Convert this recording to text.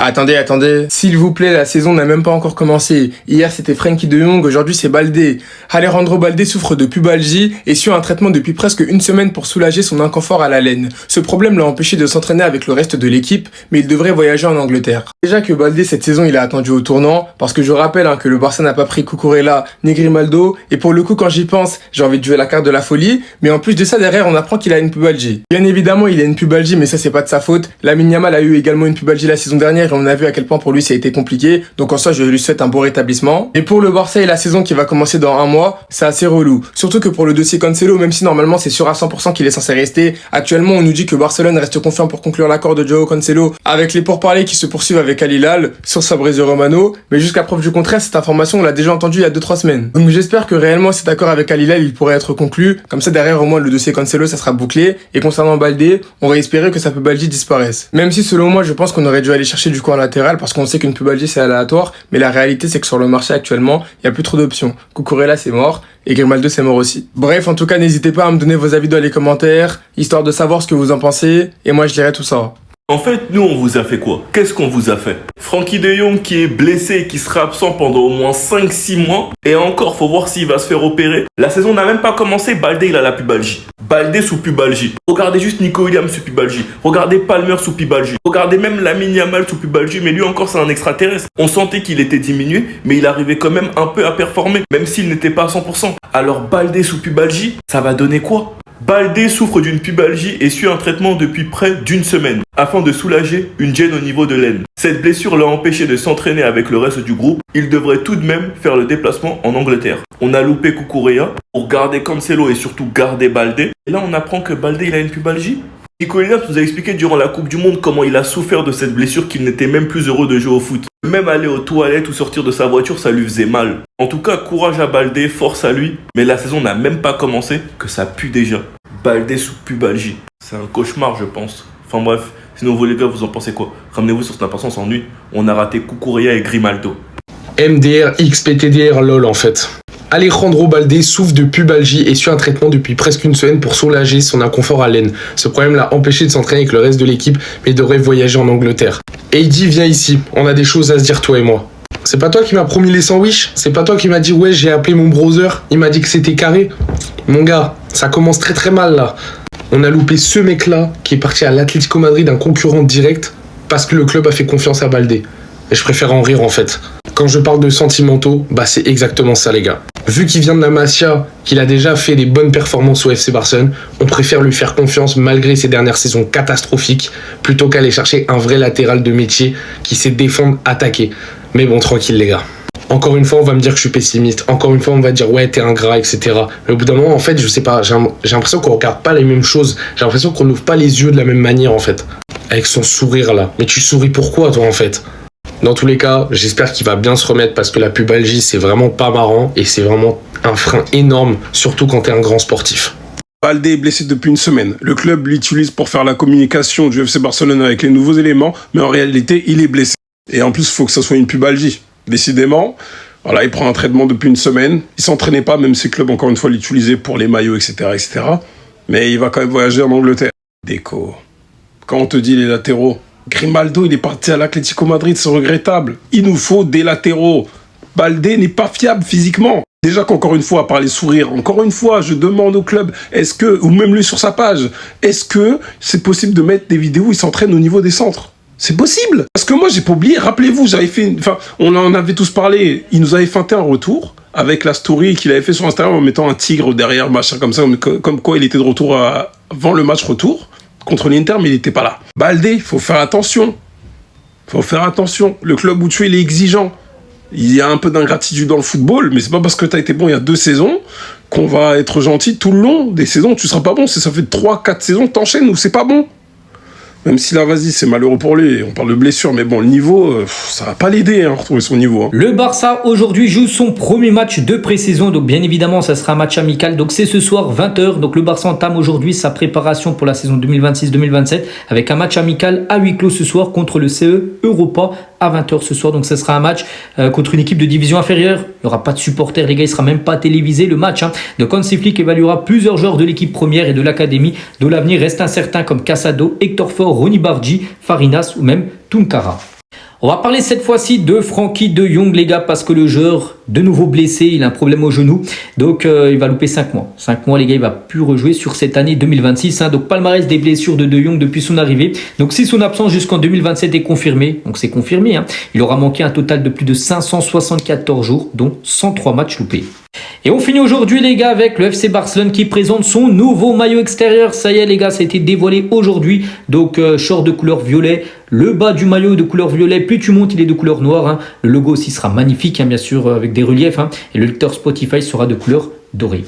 Attendez. S'il vous plaît, la saison n'a même pas encore commencé. Hier, c'était Frenkie de Jong, aujourd'hui, c'est Baldé. Alejandro Baldé souffre de pubalgie et suit un traitement depuis presque une semaine pour soulager son inconfort à la laine. Ce problème l'a empêché de s'entraîner avec le reste de l'équipe, mais il devrait voyager en Angleterre. Déjà que Baldé, cette saison, il a attendu au tournant, parce que je rappelle que le Barça n'a pas pris Cucurella ni Grimaldo, et pour le coup, quand j'y pense, j'ai envie de jouer la carte de la folie, mais en plus de ça, derrière, on apprend qu'il a une pubalgie. Bien évidemment, il a une pubalgie, mais ça, c'est pas de sa faute. Lamine Yamal a eu également une pubalgie la saison dernière, et on a vu à quel point pour lui ça a été compliqué, donc en soi je lui souhaite un bon rétablissement. Et pour le Barça et la saison qui va commencer dans un mois, c'est assez relou. Surtout que pour le dossier Cancelo, même si normalement c'est sûr à 100% qu'il est censé rester, actuellement on nous dit que Barcelone reste confiant pour conclure l'accord de Joao Cancelo avec les pourparlers qui se poursuivent avec Al Hilal sur Fabrizio Romano, mais jusqu'à preuve du contraire, cette information on l'a déjà entendue il y a 2-3 semaines. Donc j'espère que réellement cet accord avec Al Hilal il pourrait être conclu, comme ça derrière au moins le dossier Cancelo ça sera bouclé, et concernant Baldé, on va espérer que sa pubalgie disparaisse. Même si selon moi je pense qu'on aurait dû aller chercher du coin latéral parce qu'on sait qu'une pubalgie c'est aléatoire, mais la réalité c'est que sur le marché actuellement, il n'y a plus trop d'options. Cucurella c'est mort, et Grimaldo c'est mort aussi. Bref, en tout cas n'hésitez pas à me donner vos avis dans les commentaires, histoire de savoir ce que vous en pensez, et moi je lirai tout ça. En fait, nous, on vous a fait quoi? Qu'est-ce qu'on vous a fait? Frenkie de Jong qui est blessé et qui sera absent pendant au moins 5-6 mois. Et encore, faut voir s'il va se faire opérer. La saison n'a même pas commencé, Baldé, il a la pubalgie. Baldé sous pubalgie. Regardez juste Nico Williams sous pubalgie. Regardez Palmer sous pubalgie. Regardez même Lamine Yamal sous pubalgie, mais lui encore, c'est un extraterrestre. On sentait qu'il était diminué, mais il arrivait quand même un peu à performer, même s'il n'était pas à 100%. Alors, Baldé sous pubalgie, ça va donner quoi? Baldé souffre d'une pubalgie et suit un traitement depuis près d'une semaine afin de soulager une gêne au niveau de l'aine. Cette blessure l'a empêché de s'entraîner avec le reste du groupe. Il devrait tout de même faire le déplacement en Angleterre. On a loupé Cucurella pour garder Cancelo et surtout garder Baldé. Et là on apprend que Baldé il a une pubalgie. Nico Williams nous a expliqué durant la Coupe du Monde comment il a souffert de cette blessure, qu'il n'était même plus heureux de jouer au foot. Même aller aux toilettes ou sortir de sa voiture, ça lui faisait mal. En tout cas, courage à Baldé, force à lui. Mais la saison n'a même pas commencé, que ça pue déjà. Baldé sous pubalgie. C'est un cauchemar, je pense. Enfin bref, sinon vous les gars, vous en pensez quoi? Ramenez-vous sur Snap, on s'ennuie. On a raté Cucurella et Grimaldo. MDR, XPTDR, LOL en fait. Alejandro Baldé souffre de pubalgie et suit un traitement depuis presque une semaine pour soulager son inconfort à l'aine. Ce problème l'a empêché de s'entraîner avec le reste de l'équipe, mais devrait voyager en Angleterre. Heidi, viens ici, on a des choses à se dire toi et moi. C'est pas toi qui m'as promis les sandwichs? C'est pas toi qui m'as dit ouais j'ai appelé mon browser, il m'a dit que c'était carré? Mon gars, ça commence très très mal là. On a loupé ce mec là qui est parti à l'Atlético Madrid, un concurrent direct, parce que le club a fait confiance à Baldé. Et je préfère en rire en fait. Quand je parle de sentimentaux, bah c'est exactement ça les gars. Vu qu'il vient de la Masia, qu'il a déjà fait des bonnes performances au FC Barcelone, on préfère lui faire confiance malgré ses dernières saisons catastrophiques, plutôt qu'aller chercher un vrai latéral de métier qui sait défendre, attaquer. Mais bon, tranquille les gars. Encore une fois, on va me dire que je suis pessimiste. Encore une fois, on va dire ouais, t'es ingrat, etc. Mais au bout d'un moment, en fait, je sais pas, j'ai l'impression qu'on regarde pas les mêmes choses. J'ai l'impression qu'on n'ouvre pas les yeux de la même manière, en fait. Avec son sourire là. Mais tu souris pourquoi, toi, en fait? Dans tous les cas, j'espère qu'il va bien se remettre parce que la pubalgie, c'est vraiment pas marrant et c'est vraiment un frein énorme, surtout quand t'es un grand sportif. Baldé est blessé depuis une semaine. Le club l'utilise pour faire la communication du FC Barcelone avec les nouveaux éléments, mais en réalité, il est blessé. Et en plus, il faut que ça soit une pubalgie. Décidément, voilà, il prend un traitement depuis une semaine. Il s'entraînait pas, même si le club, encore une fois, l'utilisait pour les maillots, etc., etc. Mais il va quand même voyager en Angleterre. Déco. Quand on te dit les latéraux, Grimaldo, il est parti à l'Atlético Madrid, c'est regrettable. Il nous faut des latéraux. Baldé n'est pas fiable physiquement. Déjà qu'encore une fois, par les sourires, encore une fois, je demande au club, est-ce que, ou même lui sur sa page, est-ce que c'est possible de mettre des vidéos où il s'entraîne au niveau des centres? C'est possible. Parce que moi, j'ai pas oublié, rappelez-vous, on en avait tous parlé, il nous avait feinté un retour avec la story qu'il avait fait sur Instagram en mettant un tigre derrière, machin comme ça, comme quoi il était de retour avant le match retour contre l'Inter, mais il n'était pas là. Baldé, faut faire attention. Faut faire attention. Le club où tu es, il est exigeant. Il y a un peu d'ingratitude dans le football, mais c'est pas parce que tu as été bon il y a 2 saisons qu'on va être gentil tout le long des saisons. Tu seras pas bon. Si ça fait 3-4 saisons, t'enchaînes ou c'est pas bon. Même si là, vas-y, c'est malheureux pour lui. On parle de blessure, mais bon, le niveau, ça va pas l'aider à retrouver son niveau. Hein. Le Barça, aujourd'hui, joue son premier match de pré-saison. Donc, bien évidemment, ça sera un match amical. Donc, c'est ce soir, 20h. Donc, le Barça entame aujourd'hui sa préparation pour la saison 2026-2027 avec un match amical à huis clos ce soir contre le CE Europa à 20h ce soir. Donc, ce sera un match contre une équipe de division inférieure. Il n'y aura pas de supporters, les gars. Il ne sera même pas télévisé, le match. Donc, Hansi Flick évaluera plusieurs joueurs de l'équipe première et de l'académie, dont l'avenir reste incertain comme Casado, Hector Ford, Ronny Bargi, Farinas ou même Tunkara. On va parler cette fois-ci de Frenkie de Jong, les gars, parce que le joueur, de nouveau blessé, il a un problème au genou. Donc, il va louper 5 mois. 5 mois, les gars, il va plus rejouer sur cette année 2026. Donc, palmarès des blessures de Jong depuis son arrivée. Donc, si son absence jusqu'en 2027 est confirmée, donc c'est confirmé, il aura manqué un total de plus de 574 jours, dont 103 matchs loupés. Et on finit aujourd'hui, les gars, avec le FC Barcelone qui présente son nouveau maillot extérieur. Ça y est, les gars, ça a été dévoilé aujourd'hui. Donc, short de couleur violet. Le bas du maillot de couleur violet. Plus tu montes, il est de couleur noire. Le logo aussi sera magnifique, bien sûr, avec des reliefs. Et le lecteur Spotify sera de couleur dorée.